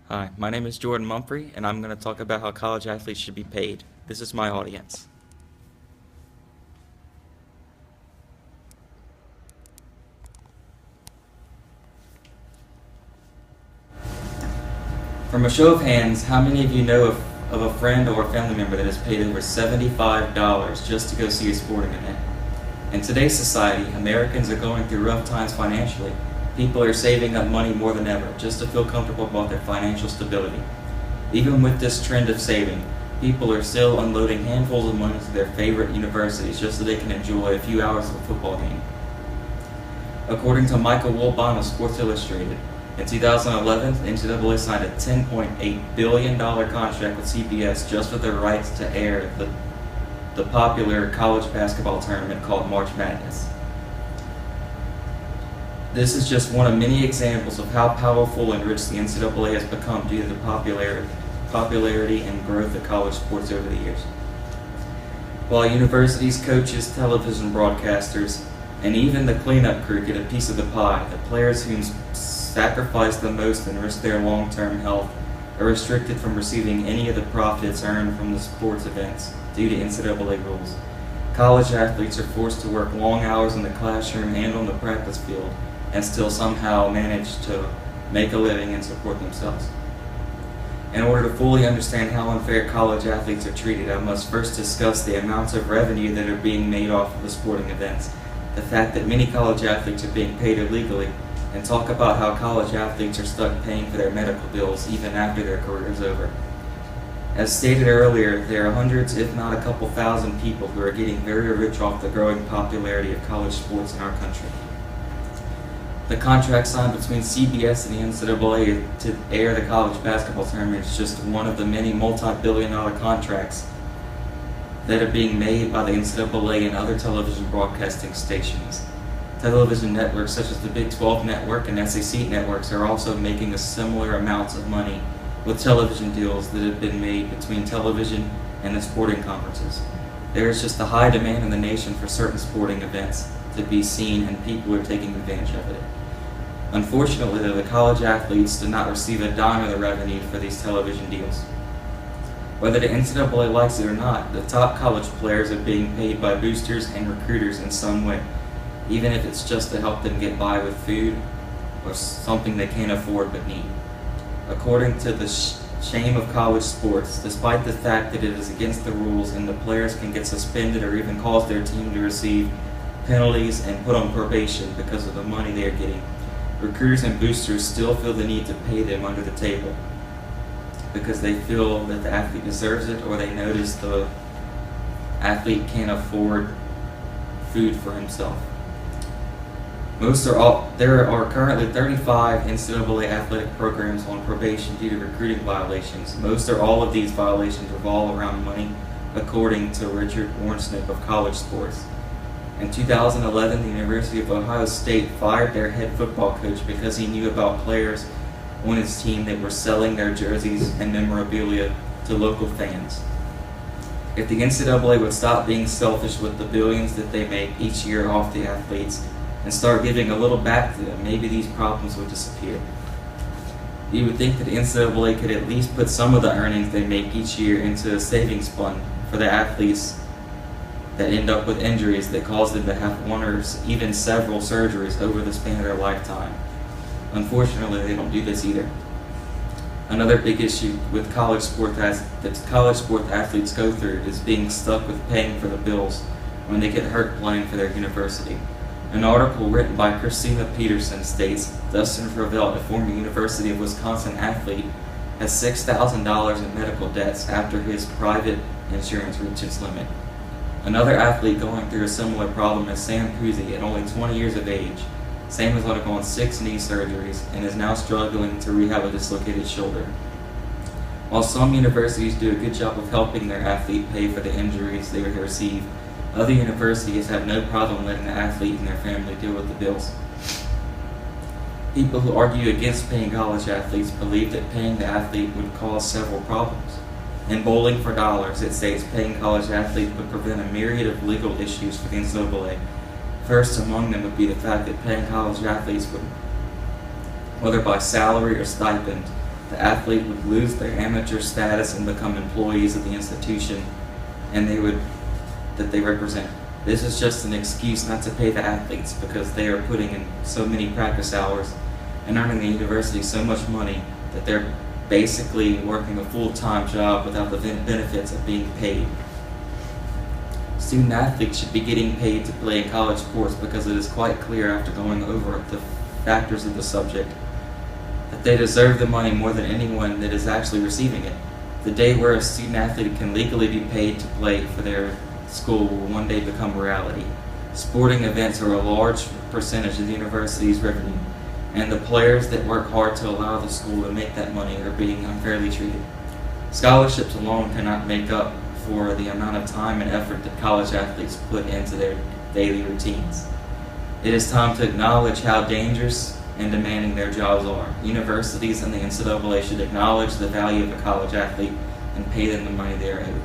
Hi, my name is Jordan Mumphrey, and I'm going to talk about how college athletes should be paid. This is my audience. From a show of hands, how many of you know of a friend or a family member that has paid over $75 just to go see a sporting event? In today's society, Americans are going through rough times financially. People are saving up money more than ever just to feel comfortable about their financial stability. Even with this trend of saving, people are still unloading handfuls of money to their favorite universities just so they can enjoy a few hours of a football game. According to Michael Wilbon of Sports Illustrated, in 2011, the NCAA signed a $10.8 billion contract with CBS just for the rights to air the popular college basketball tournament called March Madness. This is just one of many examples of how powerful and rich the NCAA has become due to the popularity and growth of college sports over the years. While universities, coaches, television broadcasters, and even the cleanup crew get a piece of the pie, the players who sacrifice the most and risk their long-term health are restricted from receiving any of the profits earned from the sports events due to NCAA rules. College athletes are forced to work long hours in the classroom and on the practice field and still somehow manage to make a living and support themselves. In order to fully understand how unfair college athletes are treated, I must first discuss the amounts of revenue that are being made off of the sporting events, the fact that many college athletes are being paid illegally, and talk about how college athletes are stuck paying for their medical bills even after their career is over. As stated earlier, there are hundreds, if not a couple thousand people who are getting very rich off the growing popularity of college sports in our country. The contract signed between CBS and the NCAA to air the college basketball tournament is just one of the many multi-billion-dollar contracts that are being made by the NCAA and other television broadcasting stations. Television networks such as the Big 12 Network and SEC networks are also making a similar amounts of money with television deals that have been made between television and the sporting conferences. There is just a high demand in the nation for certain sporting events to be seen, and people are taking advantage of it. Unfortunately, though, the college athletes do not receive a dime of the revenue for these television deals. Whether the NCAA likes it or not, the top college players are being paid by boosters and recruiters in some way, even if it's just to help them get by with food or something they can't afford but need. According to the shame of college sports, despite the fact that it is against the rules and the players can get suspended or even cause their team to receive penalties and put on probation because of the money they are getting, recruiters and boosters still feel the need to pay them under the table because they feel that the athlete deserves it, or they notice the athlete can't afford food for himself. There are currently 35 NCAA athletic programs on probation due to recruiting violations. Most or all of these violations revolve around money, according to Richard Warnsnick of College Sports. In 2011, the University of Ohio State fired their head football coach because he knew about players on his team that were selling their jerseys and memorabilia to local fans. If the NCAA would stop being selfish with the billions that they make each year off the athletes and start giving a little back to them, maybe these problems would disappear. You would think that the NCAA could at least put some of the earnings they make each year into a savings fund for the athletes that end up with injuries that cause them to have one or even several surgeries over the span of their lifetime. Unfortunately, they don't do this either. Another big issue with college sport athletes go through is being stuck with paying for the bills when they get hurt playing for their university. An article written by Christina Peterson states Dustin Fravelt, a former University of Wisconsin athlete, has $6,000 in medical debts after his private insurance reached its limit. Another athlete going through a similar problem is Sam Puzy at only 20 years of age. Sam has undergone 6 knee surgeries and is now struggling to rehab a dislocated shoulder. While some universities do a good job of helping their athlete pay for the injuries they receive, other universities have no problem letting the athlete and their family deal with the bills. People who argue against paying college athletes believe that paying the athlete would cause several problems. In Bowling for Dollars, it states paying college athletes would prevent a myriad of legal issues for the NCAA. First among them would be the fact that paying college athletes would, whether by salary or stipend, the athlete would lose their amateur status and become employees of the institution and that they represent. This is just an excuse not to pay the athletes because they are putting in so many practice hours and earning the university so much money that they're basically working a full-time job without the benefits of being paid. Student athletes should be getting paid to play in college sports because it is quite clear after going over the factors of the subject that they deserve the money more than anyone that is actually receiving it. The day where a student athlete can legally be paid to play for their school will one day become reality. Sporting events are a large percentage of the university's revenue, and the players that work hard to allow the school to make that money are being unfairly treated. Scholarships alone cannot make up for the amount of time and effort that college athletes put into their daily routines. It is time to acknowledge how dangerous and demanding their jobs are. Universities and the NCAA should acknowledge the value of a college athlete and pay them the money they are owed.